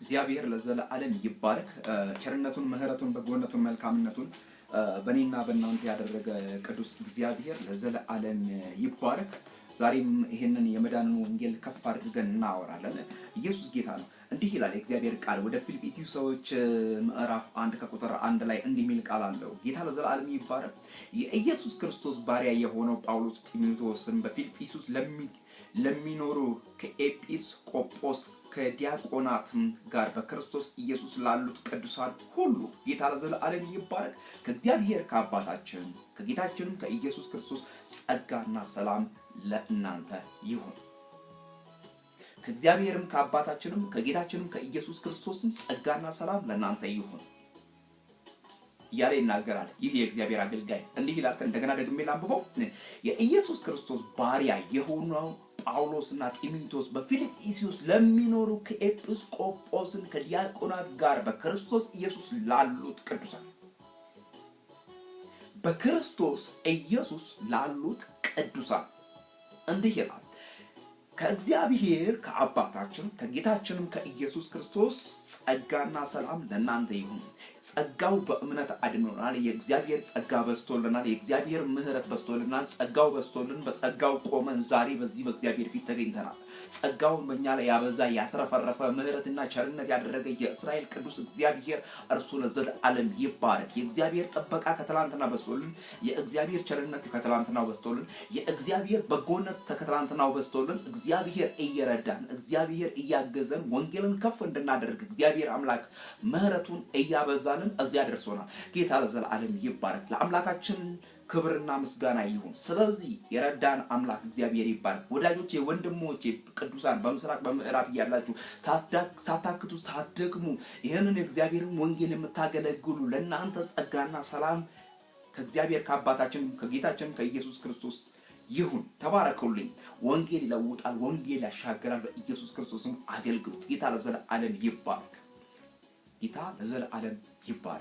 እግዚአብሔር ለዘለዓለም ይባረክ። ቸርነቱን ምህረቱን በጎነቱን መልካምነቱን በእኔና በእናንተ ያደረገ ቅዱስ እግዚአብሔር ለዘለዓለም ይባረክ። ዛሬም ይሄንን የመዳንን ወንጌል ከፍ አድርገን እናወራለን። ኢየሱስ ጌታ ነው። እንዲህ ይላል የእግዚአብሔር ቃል ወደ ፊልጵስዩስ ሰዎች ምዕራፍ 1 ከቁጥር 1 ላይ እንዲህ የሚል ቃል አለው። ጌታ ለዘለዓለም ይባረክ። የኢየሱስ ክርስቶስ ባሪያ የሆነው ጳውሎስ ጢሞቴዎስን በፊልጵስዩስ ለሚኖሩ ከኤጲስቆጶስ ከዲያቆናትም ጋር በክርስቶስ ኢየሱስ ላሉት ቅዱሳን ሁሉ ጌታ ለዘለዓለም ይባረክ። ከእግዚአብሔር ከአባታችን ከጌታችንም ከኢየሱስ ክርስቶስ ጸጋና ሰላም ለእናንተ ይሁን። ከእግዚአብሔርም ከአባታችንም ከጌታችንም ከኢየሱስ ክርስቶስም ጸጋና ሰላም ለእናንተ ይሁን እያለ ይናገራል። ይህ የእግዚአብሔር አገልጋይ እንዲህ ይላል። እንደገና ደግሜ ላንብበው። የኢየሱስ ክርስቶስ ባሪያ የሆነው ጳውሎስና ጢሞቴዎስ በፊልጵስዩስ ለሚኖሩ ከኤጲስቆጶስን ከዲያቆናት ጋር በክርስቶስ ኢየሱስ ላሉት ቅዱሳን በክርስቶስ ኢየሱስ ላሉት ቅዱሳን እንዲህ ይላል። ከእግዚአብሔር ከአባታችን ከጌታችንም ከኢየሱስ ክርስቶስ ጸጋና ሰላም ለእናንተ ይሁን። ጸጋው በእምነት አድኖናል። የእግዚአብሔር ጸጋ በስቶልናል። የእግዚአብሔር ምህረት በስቶልናል። ጸጋው በስቶልን በጸጋው ቆመን ዛሬ በዚህ በእግዚአብሔር ፊት ተገኝተናል። ጸጋውን በእኛ ላይ ያበዛ ያተረፈረፈ ምህረትና ቸርነት ያደረገ የእስራኤል ቅዱስ እግዚአብሔር እርሱ ለዘለዓለም ይባረክ። የእግዚአብሔር ጥበቃ ከትላንትና በስቶልን፣ የእግዚአብሔር ቸርነት ከትላንትናው በስቶልን፣ የእግዚአብሔር በጎነት ከትላንትናው በስቶልን፣ እግዚአብሔር እየረዳን እግዚአብሔር እያገዘን ወንጌልን ከፍ እንድናደርግ እግዚአብሔር አምላክ ምህረቱን እያበዛልን እዚያ ደርሶናል። ጌታ ለዘለዓለም ይባረክ። ለአምላካችን ክብርና ምስጋና ይሁን። ስለዚህ የረዳን አምላክ እግዚአብሔር ይባረክ። ወዳጆቼ፣ ወንድሞቼ ቅዱሳን በምስራቅ በምዕራብ ያላችሁ ሳታክቱ ሳትደክሙ ይሄንን የእግዚአብሔርን ወንጌል የምታገለግሉ ለእናንተ ጸጋና ሰላም ከእግዚአብሔር ከአባታችን ከጌታችን ከኢየሱስ ክርስቶስ ይሁን። ተባረኩልኝ። ወንጌል ይለውጣል፣ ወንጌል ያሻግራል። በኢየሱስ ክርስቶስም አገልግሉት። ጌታ ለዘለዓለም ይባረክ። ጌታ ለዘለዓለም ይባረክ።